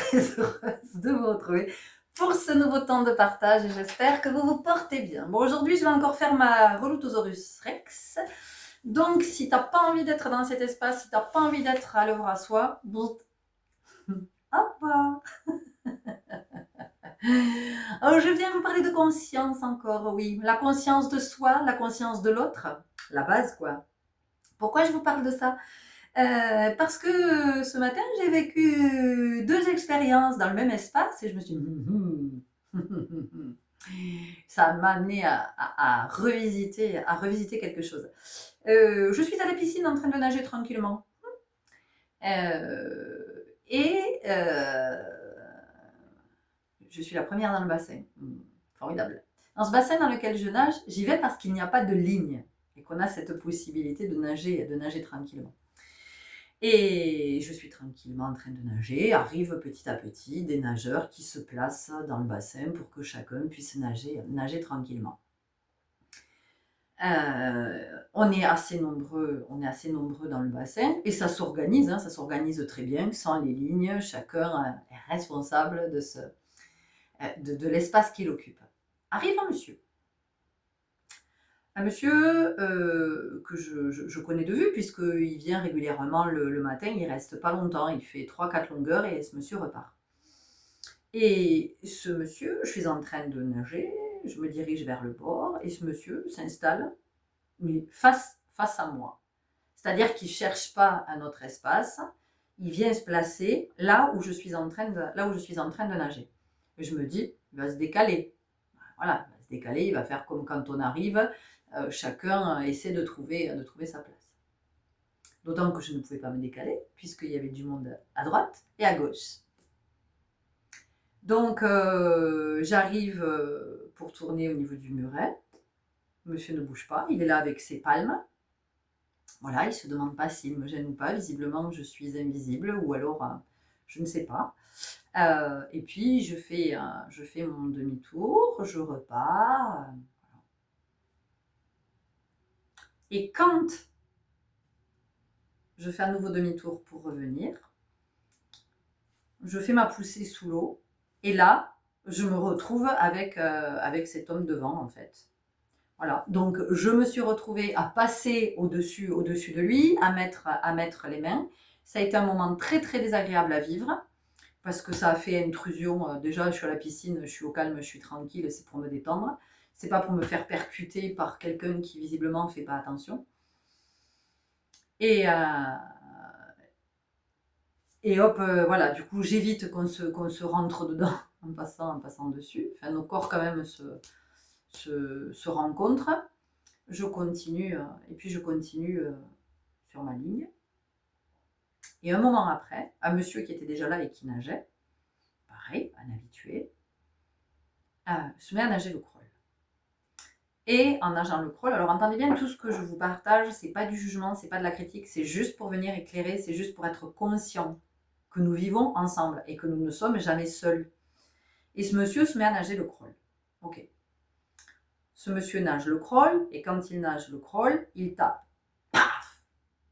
très heureuse de vous retrouver pour ce nouveau temps de partage et j'espère que vous vous portez bien. Bon, aujourd'hui, je vais encore faire ma Relutosaurus Rex. Donc, si t'as pas envie d'être dans cet espace, si t'as pas envie d'être à l'œuvre à soi, bon, hop là. Alors, je viens vous parler de conscience encore, oui. La conscience de soi, la conscience de l'autre, la base, quoi. Pourquoi je vous parle de ça? Parce que ce matin, j'ai vécu deux expériences dans le même espace et je me suis dit, ça m'a amené à revisiter quelque chose. Je suis à la piscine en train de nager tranquillement. Et je suis la première dans le bassin. Formidable. Dans ce bassin dans lequel je nage, j'y vais parce qu'il n'y a pas de ligne et qu'on a cette possibilité de nager tranquillement. Et je suis tranquillement en train de nager. Arrivent petit à petit des nageurs qui se placent dans le bassin pour que chacun puisse nager tranquillement. On est assez nombreux dans le bassin et ça s'organise très bien sans les lignes. Chacun est responsable de l'espace qu'il occupe. Arrive un monsieur. Un monsieur que je connais de vue puisqu'il vient régulièrement le matin, il reste pas longtemps, il fait 3-4 longueurs et ce monsieur repart. Et ce monsieur, je suis en train de nager, je me dirige vers le bord et ce monsieur s'installe mais face à moi. C'est-à-dire qu'il ne cherche pas un autre espace, il vient se placer là où je suis en train de nager. Et je me dis, il va se décaler. Voilà, il va se décaler, il va faire comme quand on arrive, chacun essaie de trouver sa place. D'autant que je ne pouvais pas me décaler, puisqu'il y avait du monde à droite et à gauche. Donc, j'arrive pour tourner au niveau du muret. Monsieur ne bouge pas, il est là avec ses palmes. Voilà, il ne se demande pas s'il me gêne ou pas. Visiblement, je suis invisible ou alors, je ne sais pas. Et puis, je fais mon demi-tour, je repars. Et quand je fais un nouveau demi-tour pour revenir, je fais ma poussée sous l'eau. Et là, je me retrouve avec cet homme devant, en fait. Voilà, donc je me suis retrouvée à passer au-dessus de lui, à mettre les mains. Ça a été un moment très très désagréable à vivre parce que ça a fait intrusion. Déjà, je suis à la piscine, je suis au calme, je suis tranquille, c'est pour me détendre. C'est pas pour me faire percuter par quelqu'un qui visiblement ne fait pas attention. Et hop, voilà, du coup, j'évite qu'on se rentre dedans en passant dessus. Enfin, nos corps quand même se rencontrent. Je continue, et puis je continue sur ma ligne. Et un moment après, un monsieur qui était déjà là et qui nageait, pareil, un habitué, se met à nager le crawl. Et en nageant le crawl, alors entendez bien, tout ce que je vous partage, c'est pas du jugement, c'est pas de la critique, c'est juste pour venir éclairer, c'est juste pour être conscient que nous vivons ensemble et que nous ne sommes jamais seuls. Et ce monsieur se met à nager le crawl. Ok. Ce monsieur nage le crawl, et quand il nage le crawl, il tape. Paf,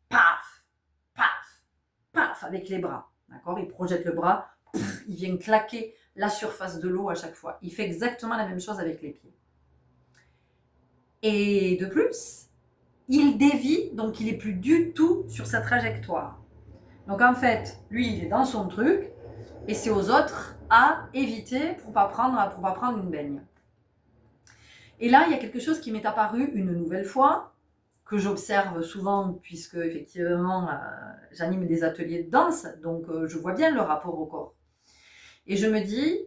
paf, paf, paf, avec les bras. D'accord? Il projette le bras, pff, il vient claquer la surface de l'eau à chaque fois. Il fait exactement la même chose avec les pieds. Et de plus, il dévie, donc il n'est plus du tout sur sa trajectoire. Donc en fait, lui, il est dans son truc, et c'est aux autres à éviter pour pas prendre une baigne. Et là, il y a quelque chose qui m'est apparu une nouvelle fois, que j'observe souvent, puisque effectivement, j'anime des ateliers de danse, donc je vois bien le rapport au corps. Et je me dis,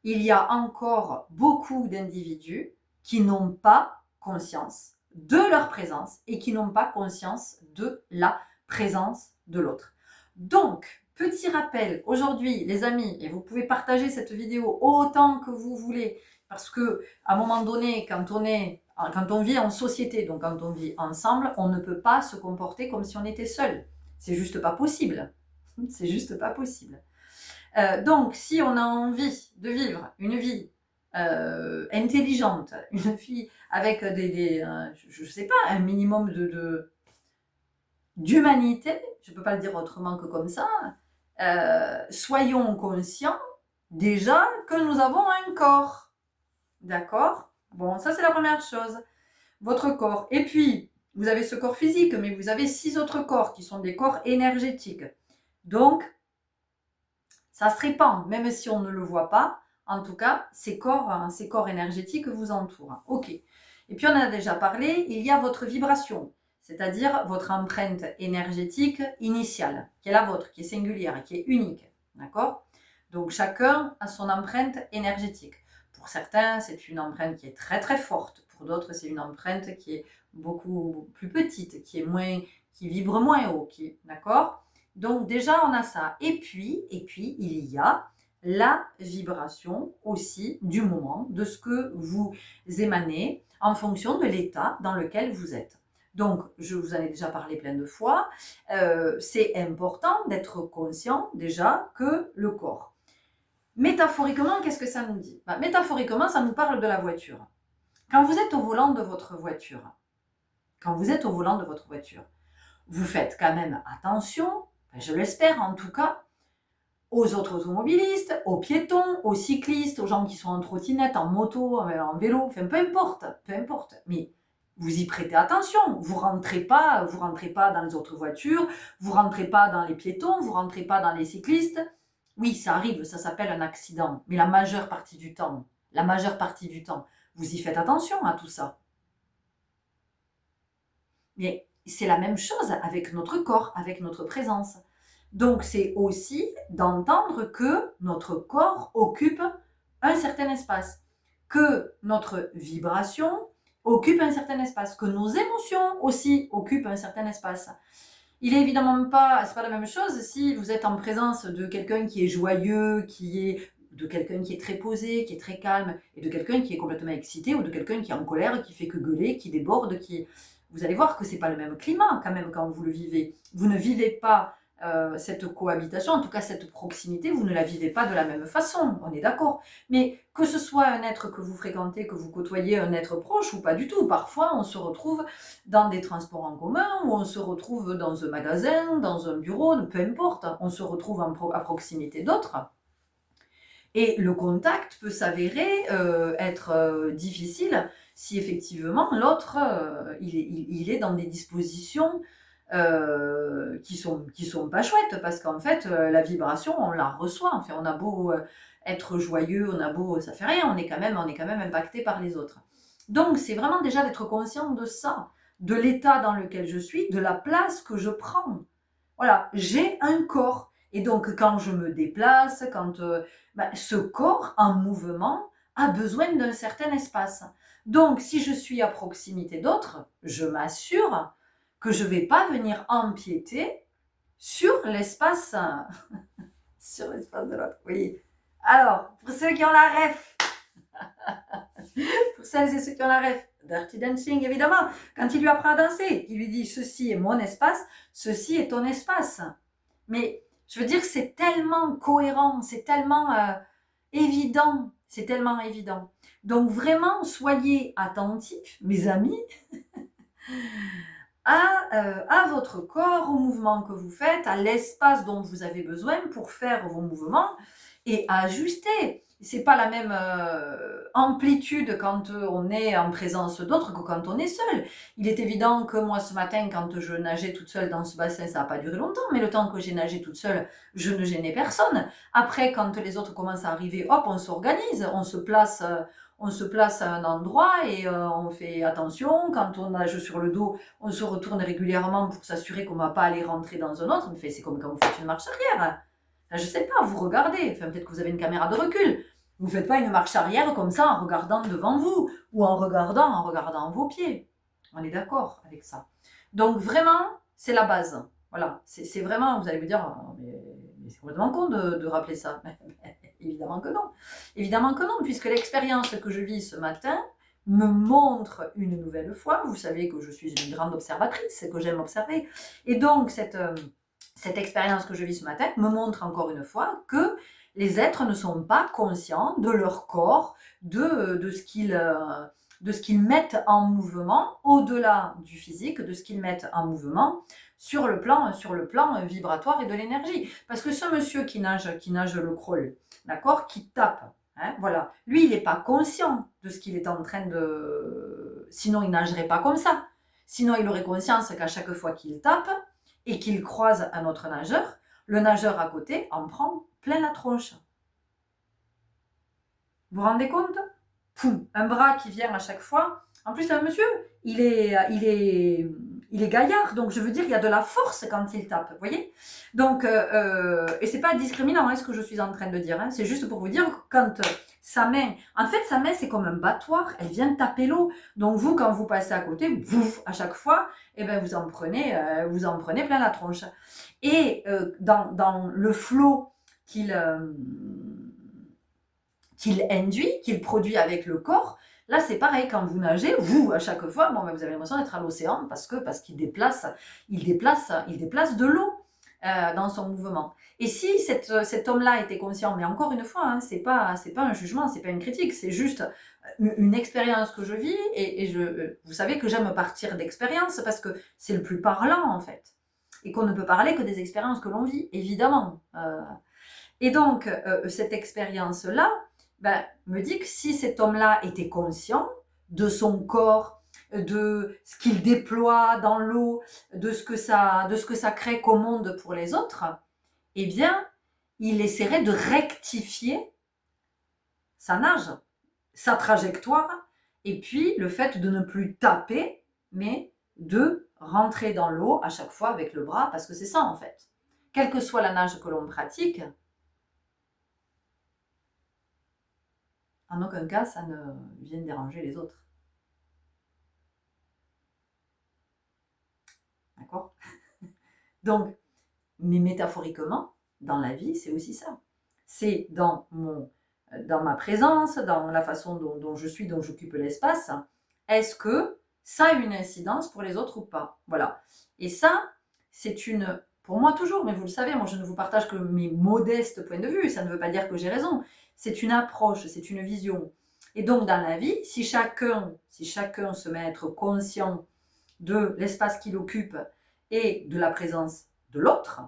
il y a encore beaucoup d'individus qui n'ont pas conscience de leur présence et qui n'ont pas conscience de la présence de l'autre. Donc, petit rappel, aujourd'hui, les amis, et vous pouvez partager cette vidéo autant que vous voulez, parce que à un moment donné, quand on vit en société, donc quand on vit ensemble, on ne peut pas se comporter comme si on était seul. C'est juste pas possible. C'est juste pas possible. Donc, si on a envie de vivre une vie intelligente, une vie avec je sais pas, un minimum d'humanité, je peux pas le dire autrement que comme ça, soyons conscients déjà que nous avons un corps. D'accord? Bon, ça c'est la première chose. Votre corps. Et puis, vous avez ce corps physique, mais vous avez 6 autres corps qui sont des corps énergétiques. Donc, ça se répand, même si on ne le voit pas. En tout cas, ces corps énergétiques vous entourent. Ok. Et puis, on en a déjà parlé, il y a votre vibration, c'est-à-dire votre empreinte énergétique initiale, qui est la vôtre, qui est singulière, qui est unique. D'accord? Donc, chacun a son empreinte énergétique. Pour certains, c'est une empreinte qui est très très forte. Pour d'autres, c'est une empreinte qui est beaucoup plus petite, qui vibre moins haut. D'accord? Donc déjà, on a ça. Et puis, il y a la vibration aussi du moment, de ce que vous émanez en fonction de l'état dans lequel vous êtes. Donc, je vous en ai déjà parlé plein de fois, c'est important d'être conscient déjà que le corps. Métaphoriquement, qu'est-ce que ça nous dit? Métaphoriquement, ça nous parle de la voiture. Quand vous êtes au volant de votre voiture, vous faites quand même attention, je l'espère en tout cas, aux autres automobilistes, aux piétons, aux cyclistes, aux gens qui sont en trottinette, en moto, en vélo, enfin peu importe. Mais vous y prêtez attention. Vous rentrez pas dans les autres voitures, vous rentrez pas dans les piétons, vous rentrez pas dans les cyclistes. Oui, ça arrive, ça s'appelle un accident. Mais la majeure partie du temps, vous y faites attention à tout ça. Mais c'est la même chose avec notre corps, avec notre présence. Donc c'est aussi d'entendre que notre corps occupe un certain espace, que notre vibration occupe un certain espace, que nos émotions aussi occupent un certain espace. Il est évidemment pas, c'est pas la même chose si vous êtes en présence de quelqu'un qui est joyeux, de quelqu'un qui est très posé, qui est très calme, et de quelqu'un qui est complètement excité, ou de quelqu'un qui est en colère, qui fait que gueuler, qui déborde, Vous allez voir que c'est pas le même climat quand même quand vous le vivez. Vous ne vivez pas cette cohabitation, en tout cas cette proximité, vous ne la vivez pas de la même façon, on est d'accord. Mais que ce soit un être que vous fréquentez, que vous côtoyez, un être proche ou pas du tout, parfois on se retrouve dans des transports en commun, ou on se retrouve dans un magasin, dans un bureau, peu importe, on se retrouve à proximité d'autres. Et le contact peut s'avérer être difficile si effectivement l'autre, il est dans des dispositions qui sont pas chouettes, parce qu'en fait, la vibration, on la reçoit. Enfin, on a beau être joyeux, ça fait rien, on est quand même impacté par les autres. Donc, c'est vraiment déjà d'être conscient de ça, de l'état dans lequel je suis, de la place que je prends. Voilà, j'ai un corps. Et donc, quand je me déplace, ce corps en mouvement a besoin d'un certain espace. Donc, si je suis à proximité d'autres, je m'assure que je ne vais pas venir empiéter sur l'espace de l'autre. Oui. Alors, pour ceux qui ont la ref, pour celles et ceux qui ont la ref, Dirty Dancing, évidemment, quand il lui apprend à danser, il lui dit « ceci est mon espace, ceci est ton espace ». Mais je veux dire, c'est tellement cohérent, c'est tellement évident, Donc vraiment, soyez attentifs, mes amis, à votre corps, au mouvement que vous faites, à l'espace dont vous avez besoin pour faire vos mouvements, et à ajuster. C'est pas la même amplitude quand on est en présence d'autres que quand on est seul. Il est évident que moi ce matin, quand je nageais toute seule dans ce bassin, ça n'a pas duré longtemps, mais le temps que j'ai nagé toute seule, je ne gênais personne. Après, quand les autres commencent à arriver, hop, on s'organise, on se place à un endroit et on fait attention. Quand on nage sur le dos, on se retourne régulièrement pour s'assurer qu'on ne va pas aller rentrer dans un autre. Mais c'est comme quand vous faites une marche arrière. Là, je sais pas, vous regardez. Enfin, peut-être que vous avez une caméra de recul. Vous ne faites pas une marche arrière comme ça en regardant devant vous ou en regardant vos pieds. On est d'accord avec ça. Donc vraiment, c'est la base. Voilà, c'est vraiment, vous allez me dire, mais c'est complètement con de rappeler ça. Évidemment que non. Évidemment que non, puisque l'expérience que je vis ce matin me montre une nouvelle fois, vous savez que je suis une grande observatrice, que j'aime observer, et donc cette expérience que je vis ce matin me montre encore une fois que les êtres ne sont pas conscients de leur corps, de ce qu'ils mettent en mouvement, au-delà du physique, de ce qu'ils mettent en mouvement sur le plan vibratoire et de l'énergie. Parce que ce monsieur qui nage le crawl, d'accord, qui tape, hein, voilà, lui, il n'est pas conscient de ce qu'il est en train de... Sinon, il nagerait pas comme ça. Sinon, il aurait conscience qu'à chaque fois qu'il tape et qu'il croise un autre nageur, le nageur à côté en prend plein la tronche. Vous vous rendez compte? Poum, un bras qui vient à chaque fois. En plus, un monsieur, il est gaillard, donc je veux dire, il y a de la force quand il tape, vous voyez? Donc, et c'est pas discriminant, hein, ce que je suis en train de dire, hein, c'est juste pour vous dire que quand sa main, en fait, sa main, c'est comme un battoir, elle vient taper l'eau. Donc vous, quand vous passez à côté, bouf, à chaque fois, eh ben, vous en prenez plein la tronche. Et dans le flot qu'il induit, qu'il produit avec le corps, là c'est pareil, quand vous nagez, vous à chaque fois, bon, ben, vous avez l'impression d'être à l'océan parce qu'il déplace de l'eau dans son mouvement. Et si cet homme-là était conscient, mais encore une fois, hein, c'est pas un jugement, c'est pas une critique, c'est juste une expérience que je vis et vous savez que j'aime partir d'expériences parce que c'est le plus parlant en fait. Et qu'on ne peut parler que des expériences que l'on vit, évidemment. Et donc, cette expérience-là, ben, me dit que si cet homme-là était conscient de son corps, de ce qu'il déploie dans l'eau, de ce que ça crée comme monde pour les autres, eh bien, il essaierait de rectifier sa nage, sa trajectoire, et puis le fait de ne plus taper, mais de rentrer dans l'eau à chaque fois avec le bras, parce que c'est ça en fait. Quelle que soit la nage que l'on pratique, en aucun cas, ça ne vient déranger les autres. D'accord? Donc, mais métaphoriquement, dans la vie, c'est aussi ça. C'est dans ma présence, dans la façon dont je suis, dont j'occupe l'espace, est-ce que ça a une incidence pour les autres ou pas? Voilà. Et ça, c'est pour moi toujours, mais vous le savez, moi je ne vous partage que mes modestes points de vue, ça ne veut pas dire que j'ai raison. C'est une approche, c'est une vision. Et donc dans la vie, si chacun se met à être conscient de l'espace qu'il occupe et de la présence de l'autre,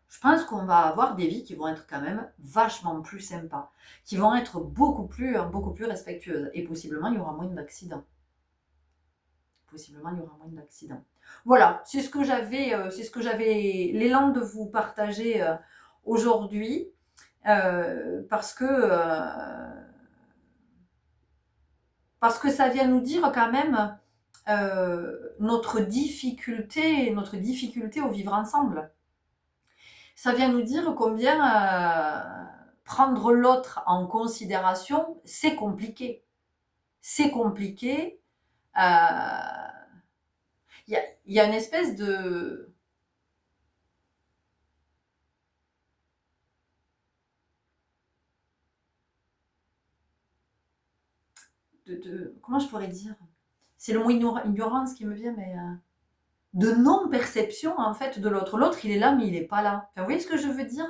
je pense qu'on va avoir des vies qui vont être quand même vachement plus sympas, qui vont être beaucoup plus respectueuses. Et possiblement, il y aura moins d'accidents. Voilà, c'est ce que j'avais l'élan de vous partager aujourd'hui, parce que ça vient nous dire quand même notre difficulté au vivre ensemble. Ça vient nous dire combien prendre l'autre en considération, c'est compliqué. C'est compliqué. Il y a une espèce de... comment je pourrais dire? C'est le mot ignorance qui me vient, mais... de non-perception, en fait, de l'autre. L'autre, il est là, mais il n'est pas là. Enfin, vous voyez ce que je veux dire?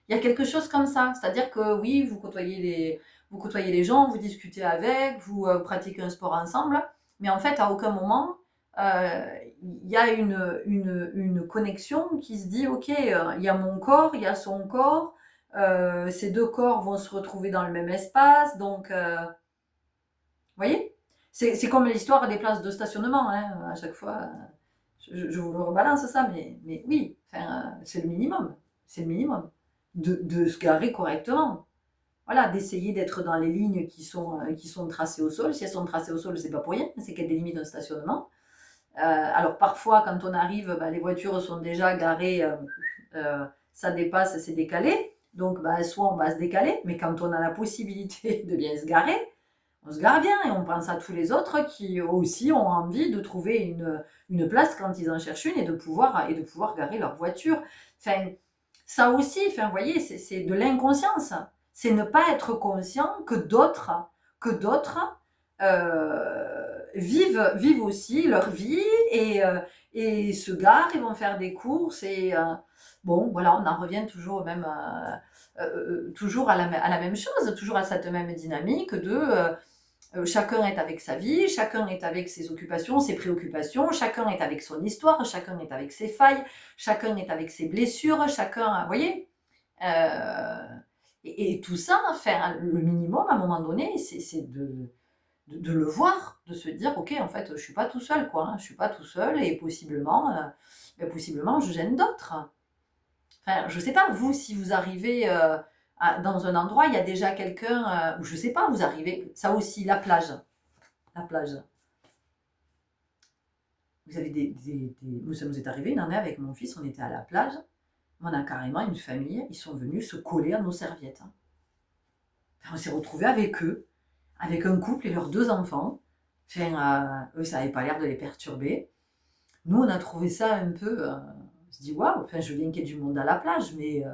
Il y a quelque chose comme ça. C'est-à-dire que, oui, vous côtoyez les gens, vous discutez avec, vous pratiquez un sport ensemble, mais en fait, à aucun moment, il y a une connexion qui se dit, ok, il y a mon corps, il y a son corps, ces deux corps vont se retrouver dans le même espace, donc... vous voyez? C'est comme l'histoire des places de stationnement, hein, à chaque fois... Je vous le rebalance ça, mais oui, enfin, c'est le minimum. C'est le minimum. De se garer correctement. Voilà, d'essayer d'être dans les lignes qui sont tracées au sol. Si elles sont tracées au sol, c'est pas pour rien, c'est qu'il y a des limites de stationnement. Alors parfois, quand on arrive, les voitures sont déjà garées, ça dépasse, c'est décalé. Donc, soit on va se décaler, mais quand on a la possibilité de bien se garer, on se gare bien et on pense à tous les autres qui aussi ont envie de trouver une place quand ils en cherchent une et de pouvoir garer leur voiture. Enfin, ça aussi, enfin, vous voyez, c'est de l'inconscience. C'est ne pas être conscient que d'autres vivent aussi leur vie et se garent, ils vont faire des courses et bon, voilà, on en revient toujours au même... toujours à la même chose, toujours à cette même dynamique de Chacun est avec sa vie, chacun est avec ses occupations, ses préoccupations, chacun est avec son histoire, chacun est avec ses failles, chacun est avec ses blessures, chacun, vous voyez, et tout ça, faire le minimum à un moment donné, c'est de le voir, de se dire, ok, en fait, je suis pas tout seul, quoi, hein, je suis pas tout seul, et possiblement, possiblement, je gêne d'autres. Enfin, je sais pas, vous, si vous arrivez dans un endroit, il y a déjà quelqu'un, ou je sais pas, vous arrivez, ça aussi, la plage, vous avez ça nous est arrivé une année avec mon fils, on était à la plage, on a carrément une famille, ils sont venus se coller à nos serviettes. Hein. Enfin, on s'est retrouvés avec eux, avec un couple et leurs 2 enfants. Enfin, eux, ça n'avait pas l'air de les perturber. Nous, on a trouvé ça un peu... on se dit, waouh, enfin, je viens qu'il y ait du monde à la plage, mais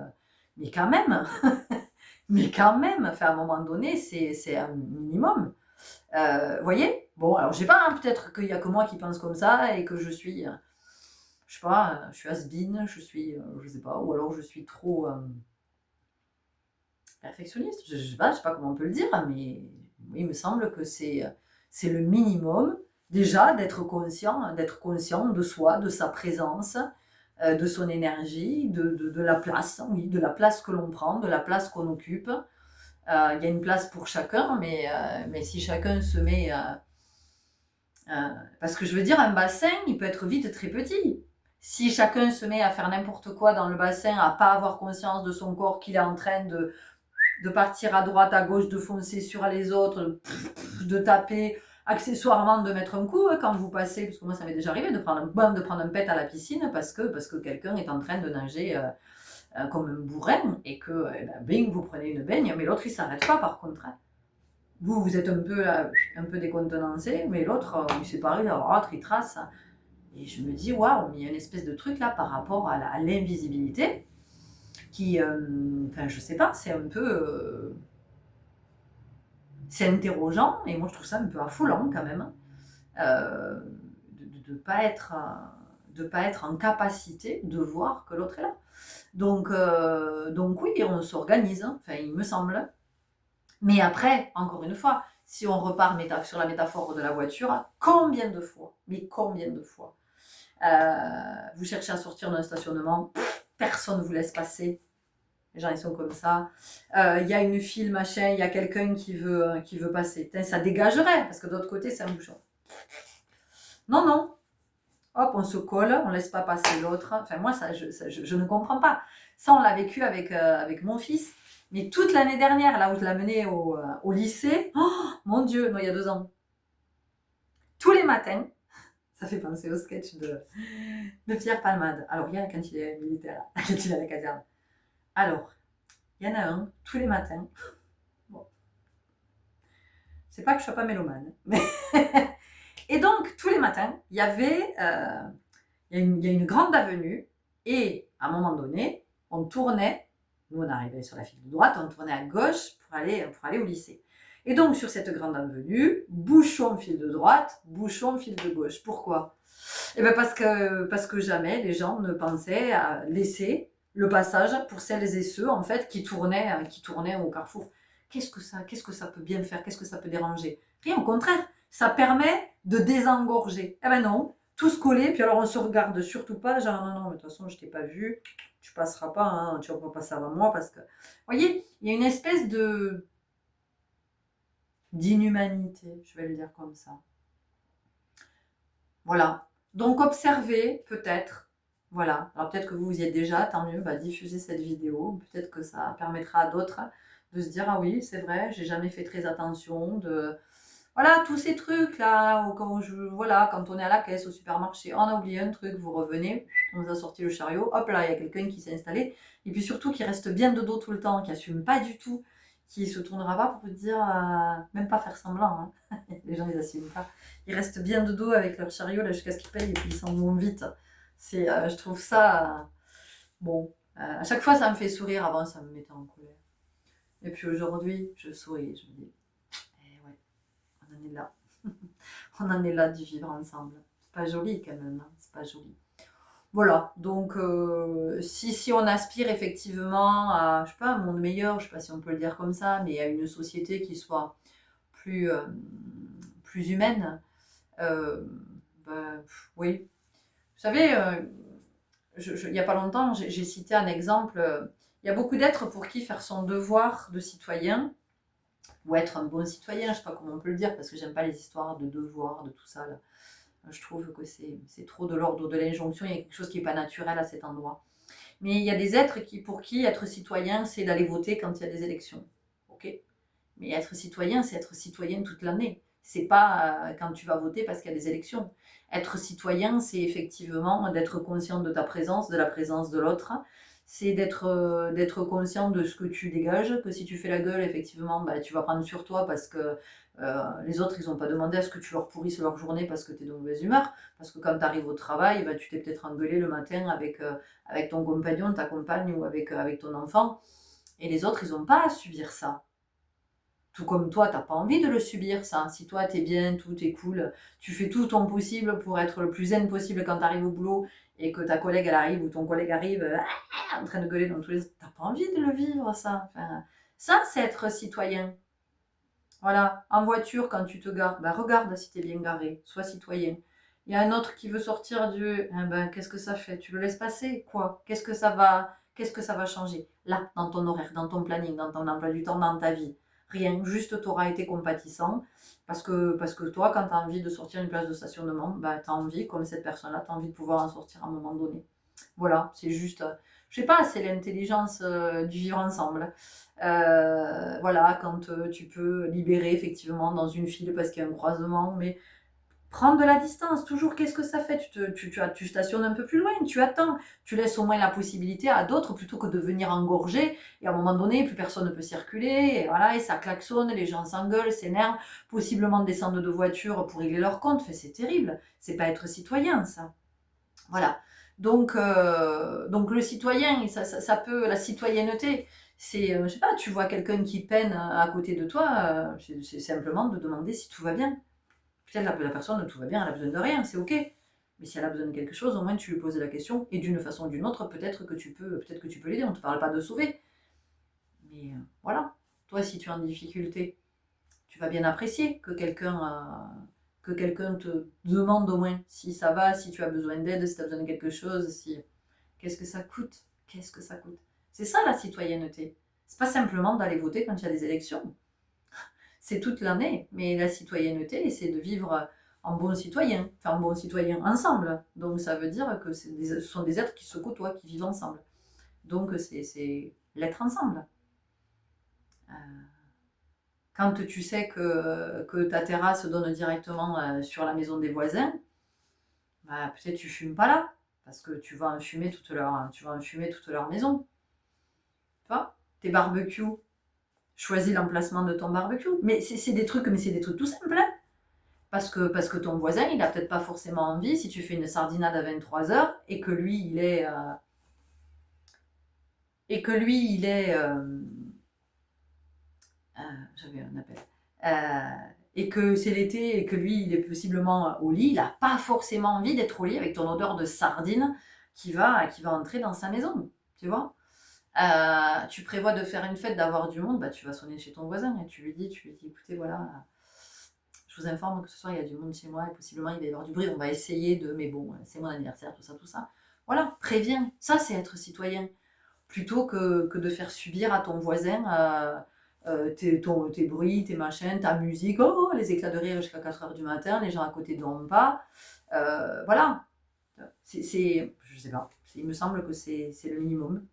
quand même, mais quand même, enfin, à un moment donné, c'est un minimum. Voyez. Bon, alors, je sais pas, hein, peut-être qu'il y a que moi qui pense comme ça et que je suis... je sais pas, je suis has-been, je suis... je sais pas, ou alors je suis trop... perfectionniste, je sais pas comment on peut le dire, mais il me semble que c'est le minimum, déjà, d'être conscient de soi, de sa présence, de son énergie, de la place, oui, de la place que l'on prend, de la place qu'on occupe. Il y a une place pour chacun, mais si chacun se met... parce que je veux dire, un bassin, il peut être vite très petit. Si chacun se met à faire n'importe quoi dans le bassin, à pas avoir conscience de son corps, qu'il est en train de partir à droite, à gauche, de foncer sur les autres, de taper, accessoirement de mettre un coup quand vous passez, parce que moi ça m'est déjà arrivé de prendre un pet à la piscine parce que quelqu'un est en train de nager comme un bourrin et que bing, vous prenez une baigne, mais l'autre il s'arrête pas par contre. Hein. Vous êtes un peu décontenancé, mais l'autre, il s'est pareil, il trace. Et je me dis, waouh, mais il y a une espèce de truc là par rapport à l'invisibilité qui, enfin, je sais pas, c'est un peu. C'est interrogeant, et moi je trouve ça un peu affolant quand même, de ne pas être. De pas être en capacité de voir que l'autre est là. Donc oui, on s'organise, hein, enfin, il me semble. Mais après, encore une fois, si on repart sur la métaphore de la voiture, combien de fois, vous cherchez à sortir d'un stationnement, personne ne vous laisse passer. Les gens, ils sont comme ça. Il y a une file, machin, il y a quelqu'un qui veut passer. Putain, ça dégagerait, parce que de l'autre côté, c'est un bouchon. Non, non. Hop, on se colle, on ne laisse pas passer l'autre. Enfin, moi, je ne comprends pas. Ça, on l'a vécu avec mon fils. Mais toute l'année dernière, là où je l'amenais au lycée, oh, mon Dieu, non, il y a 2 ans. Tous les matins, ça fait penser au sketch de Pierre Palmade. Alors, il y a quand il est militaire, quand il est à la caserne. Alors, il y en a un, tous les matins. Bon. C'est pas que je sois pas mélomane. Mais et donc, tous les matins, il y avait il y a une grande avenue. Et à un moment donné, on tournait. Nous, on arrivait sur la file de droite, on tournait à gauche pour aller au lycée. Et donc, sur cette grande avenue, bouchon file de droite, bouchon file de gauche. Pourquoi ? Eh bien parce que jamais les gens ne pensaient à laisser le passage pour celles et ceux en fait qui tournaient au carrefour. Qu'est-ce que ça peut bien faire ? Qu'est-ce que ça peut déranger ? Rien, au contraire, ça permet de désengorger. Eh ben non, tous collés, puis alors on se regarde surtout pas, genre non, mais de toute façon je t'ai pas vu, tu passeras pas, hein, tu vas pas passer avant moi parce que... Vous voyez, il y a une espèce d'inhumanité, je vais le dire comme ça. Voilà. Donc observez peut-être, voilà, alors peut-être que vous y êtes déjà, tant mieux, diffusez cette vidéo, peut-être que ça permettra à d'autres de se dire, ah oui, c'est vrai, j'ai jamais fait très attention, voilà, tous ces trucs là, quand on est à la caisse au supermarché, on a oublié un truc, vous revenez, on vous a sorti le chariot, hop là, il y a quelqu'un qui s'est installé, et puis surtout qui reste bien de dos tout le temps, qui assume pas du tout, qui se tournera pas pour vous dire, même pas faire semblant, hein. Les gens ils assument pas. Ils restent bien de dos avec leur chariot là jusqu'à ce qu'ils payent et puis ils s'en vont vite. Je trouve ça bon. À chaque fois ça me fait sourire, avant ça me mettait en colère. Et puis aujourd'hui je souris, je me dis, ouais, on en est là. On en est là du vivre ensemble. C'est pas joli quand même, hein, c'est pas joli. Voilà, donc si on aspire effectivement à, je sais pas, un monde meilleur, je sais pas si on peut le dire comme ça, mais à une société qui soit plus humaine. Oui. Vous savez, il n'y a pas longtemps, j'ai cité un exemple. Il y a beaucoup d'êtres pour qui faire son devoir de citoyen, ou être un bon citoyen, je ne sais pas comment on peut le dire, parce que j'aime pas les histoires de devoir, de tout ça. Là. Je trouve que c'est trop de l'ordre de l'injonction, il y a quelque chose qui n'est pas naturel à cet endroit. Mais il y a des êtres pour qui être citoyen, c'est d'aller voter quand il y a des élections. Ok. Mais être citoyen, c'est être citoyen toute l'année. C'est pas quand tu vas voter parce qu'il y a des élections. Être citoyen, c'est effectivement d'être conscient de ta présence, de la présence de l'autre. C'est d'être conscient de ce que tu dégages, que si tu fais la gueule, effectivement, bah, tu vas prendre sur toi parce que les autres, ils n'ont pas demandé à ce que tu leur pourrisses leur journée parce que tu es de mauvaise humeur. Parce que quand tu arrives au travail, bah, tu t'es peut-être engueulé le matin avec ton compagnon, ta compagne ou avec ton enfant. Et les autres, ils n'ont pas à subir ça. Tout comme toi, t'as pas envie de le subir, ça. Si toi, t'es bien, tout est cool, tu fais tout ton possible pour être le plus zen possible quand t'arrives au boulot et que ta collègue, elle arrive ou ton collègue arrive en train de gueuler dans tous les... T'as pas envie de le vivre, ça. Enfin, ça, c'est être citoyen. Voilà. En voiture, quand tu te gares, ben, regarde si t'es bien garé. Sois citoyen. Il y a un autre qui veut sortir du... qu'est-ce que ça fait? Tu le laisses passer? Quoi? Qu'est-ce que ça va changer? Là, dans ton horaire, dans ton planning, dans ton emploi du temps, dans ta vie. Rien, juste tu auras été compatissant parce que toi, quand tu as envie de sortir une place de stationnement, bah, tu as envie, comme cette personne-là, tu as envie de pouvoir en sortir à un moment donné. Voilà, c'est juste, je sais pas, c'est l'intelligence du vivre ensemble. Voilà, quand tu peux libérer effectivement dans une file parce qu'il y a un croisement, mais prendre de la distance, toujours, qu'est-ce que ça fait? Tu stationnes un peu plus loin, tu attends, tu laisses au moins la possibilité à d'autres plutôt que de venir engorger et à un moment donné, plus personne ne peut circuler, et voilà, et ça klaxonne, les gens s'engueulent, s'énervent, possiblement descendent de voiture pour régler leur compte, enfin, c'est terrible, c'est pas être citoyen, ça. Voilà. Donc le citoyen, ça peut, la citoyenneté, c'est, je sais pas, tu vois quelqu'un qui peine à côté de toi, c'est simplement de demander si tout va bien. Peut-être la personne, tout va bien, elle a besoin de rien, c'est ok. Mais si elle a besoin de quelque chose, au moins tu lui poses la question, et d'une façon ou d'une autre, peut-être que tu peux l'aider. On ne te parle pas de sauver. Mais voilà. Toi, si tu es en difficulté, tu vas bien apprécier que quelqu'un te demande au moins si ça va, si tu as besoin d'aide, si tu as besoin de quelque chose, si. Qu'est-ce que ça coûte? Qu'est-ce que ça coûte? C'est ça la citoyenneté. C'est pas simplement d'aller voter quand il y a des élections. C'est toute l'année, mais la citoyenneté, c'est de vivre en bon citoyen, enfin en bon citoyen ensemble. Donc ça veut dire que ce sont des êtres qui se côtoient, qui vivent ensemble. Donc c'est l'être ensemble. Quand tu sais que ta terrasse donne directement sur la maison des voisins, bah, peut-être tu fumes pas là, parce que tu vas enfumer toute leur maison. Tu vois, tes barbecues, choisis l'emplacement de ton barbecue. Mais c'est des trucs tout simples. Hein, parce que ton voisin, il n'a peut-être pas forcément envie, si tu fais une sardinade à 23h et que lui, il est... j'avais un appel. Et que c'est l'été et que lui, il est possiblement au lit, il n'a pas forcément envie d'être au lit avec ton odeur de sardine qui va entrer dans sa maison. Tu vois, tu prévois de faire une fête, d'avoir du monde, bah, tu vas sonner chez ton voisin et tu lui dis, écoutez, voilà, je vous informe que ce soir il y a du monde chez moi et possiblement il va y avoir du bruit, on va essayer de, mais bon, c'est mon anniversaire, tout ça. Voilà, préviens, ça c'est être citoyen. Plutôt que de faire subir à ton voisin tes bruits, tes machins, ta musique, oh, les éclats de rire jusqu'à 4h du matin, les gens à côté ne dorment pas. Voilà, je sais pas, il me semble que c'est le minimum.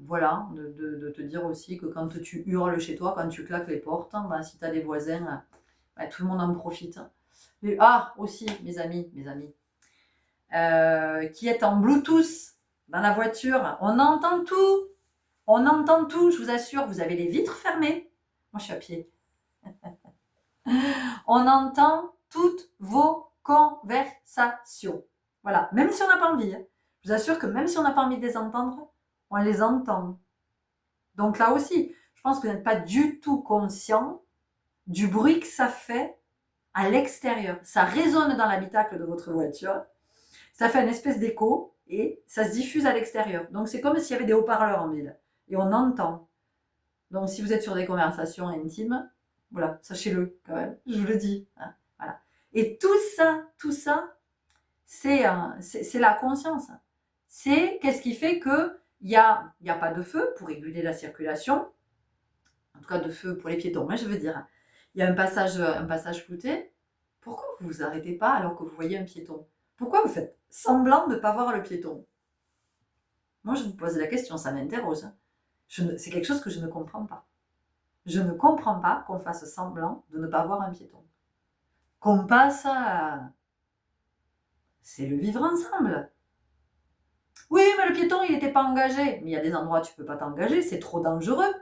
Voilà, de te dire aussi que quand tu hurles chez toi, quand tu claques les portes, ben, si tu as des voisins, ben, tout le monde en profite. Mais, aussi, mes amis, qui êtes en Bluetooth dans la voiture, on entend tout, je vous assure, vous avez les vitres fermées. Moi, je suis à pied. On entend toutes vos conversations. Voilà, même si on n'a pas envie. Hein. Je vous assure que même si on n'a pas envie de les entendre, on les entend. Donc là aussi, je pense que vous n'êtes pas du tout conscient du bruit que ça fait à l'extérieur. Ça résonne dans l'habitacle de votre voiture. Ça fait une espèce d'écho et ça se diffuse à l'extérieur. Donc c'est comme s'il y avait des haut-parleurs en ville. Et on entend. Donc si vous êtes sur des conversations intimes, Voilà, sachez-le quand même, je vous le dis. Hein, voilà. Et tout ça, c'est la conscience. C'est qu'est-ce qui fait qu'il n'y a pas de feu pour réguler la circulation, en tout cas de feu pour les piétons, je veux dire. Il y a un passage flouté. Pourquoi vous ne vous arrêtez pas alors que vous voyez un piéton? Pourquoi vous faites semblant de ne pas voir le piéton? Moi, je vous pose la question, ça m'interroge. C'est quelque chose que je ne comprends pas. Je ne comprends pas qu'on fasse semblant de ne pas voir un piéton. Qu'on passe à... C'est le vivre ensemble. Oui, mais le piéton, il n'était pas engagé. Mais il y a des endroits où tu ne peux pas t'engager, c'est trop dangereux.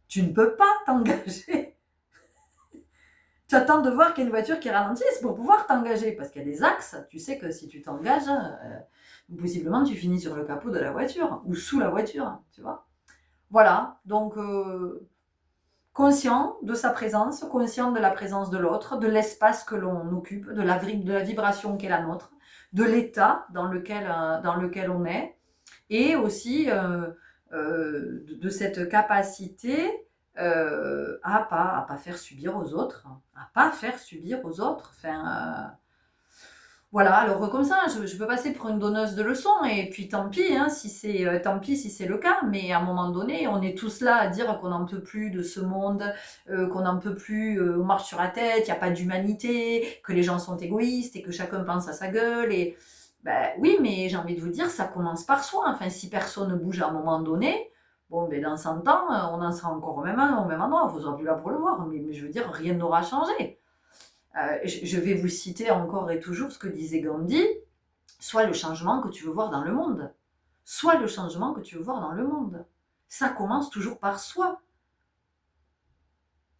Tu ne peux pas t'engager. Tu attends de voir qu'il y a une voiture qui ralentisse pour pouvoir t'engager. Parce qu'il y a des axes, tu sais que si tu t'engages, possiblement tu finis sur le capot de la voiture ou sous la voiture, tu vois. Voilà, donc conscient de sa présence, conscient de la présence de l'autre, de l'espace que l'on occupe, de la vibration qui est la nôtre, de l'état dans lequel on est, et aussi de cette capacité à pas faire subir aux autres, Enfin, voilà, alors comme ça, je peux passer pour une donneuse de leçons, et puis tant pis, hein, si c'est le cas, mais à un moment donné, on est tous là à dire qu'on n'en peut plus de ce monde, qu'on n'en peut plus, on marche sur la tête, il n'y a pas d'humanité, que les gens sont égoïstes et que chacun pense à sa gueule, et ben oui, mais j'ai envie de vous dire, ça commence par soi. Enfin, si personne ne bouge à un moment donné, bon, ben dans 100 ans, on en sera encore au même endroit, vous serez plus là pour le voir, mais je veux dire, rien n'aura changé. Je vais vous citer encore et toujours ce que disait Gandhi, sois le changement que tu veux voir dans le monde. Sois le changement que tu veux voir dans le monde. Ça commence toujours par soi.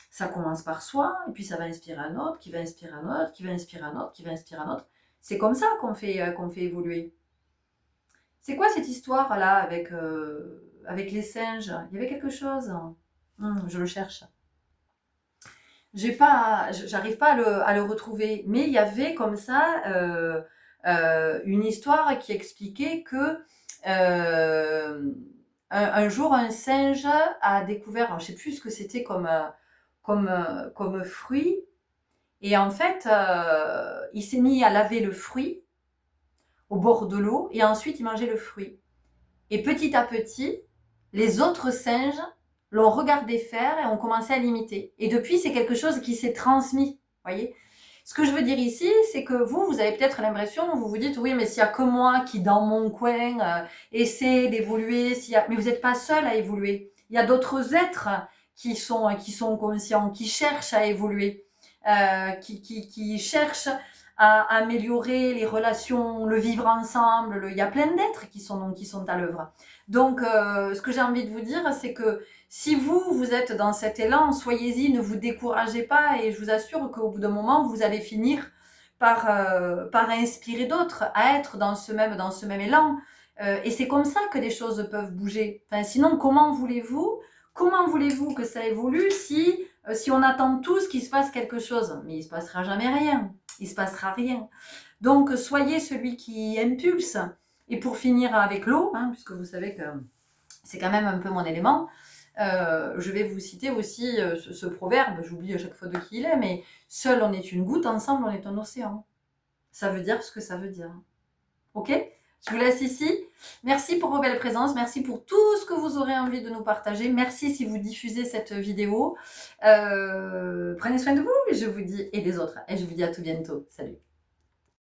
Ça commence par soi, et puis ça va inspirer un autre, qui va inspirer un autre, qui va inspirer un autre, qui va inspirer un autre. C'est comme ça qu'on fait évoluer. C'est quoi cette histoire-là avec les singes? Il y avait quelque chose. Je le cherche. J'arrive pas à le retrouver, mais il y avait comme ça une histoire qui expliquait que un jour un singe a découvert, alors, je sais plus ce que c'était comme fruit, et en fait il s'est mis à laver le fruit au bord de l'eau, et ensuite il mangeait le fruit. Et petit à petit, les autres singes l'ont regardé faire et ont commencé à l'imiter. Et depuis, c'est quelque chose qui s'est transmis, voyez. Ce que je veux dire ici, c'est que vous avez peut-être l'impression, vous vous dites, oui, mais s'il n'y a que moi qui, dans mon coin, essaie d'évoluer, mais vous n'êtes pas seul à évoluer. Il y a d'autres êtres qui sont conscients, qui cherchent à évoluer, qui cherchent à améliorer les relations, le vivre ensemble. Il y a plein d'êtres qui sont à l'œuvre. Donc, ce que j'ai envie de vous dire, c'est que si vous êtes dans cet élan, soyez-y, ne vous découragez pas, et je vous assure qu'au bout d'un moment, vous allez finir par inspirer d'autres à être dans ce même élan. Et c'est comme ça que des choses peuvent bouger. Enfin, sinon, comment voulez-vous que ça évolue si on attend tous qu'il se passe quelque chose? Mais il se passera jamais rien. Il se passera rien. Donc, soyez celui qui impulse. Et pour finir avec l'eau, puisque vous savez que c'est quand même un peu mon élément, je vais vous citer aussi ce proverbe, j'oublie à chaque fois de qui il est, mais seul on est une goutte, ensemble on est un océan. Ça veut dire ce que ça veut dire. Ok ? Je vous laisse ici. Merci pour vos belles présences. Merci pour tout ce que vous aurez envie de nous partager. Merci si vous diffusez cette vidéo. Prenez soin de vous, et je vous dis, et des autres. Et je vous dis à tout bientôt. Salut.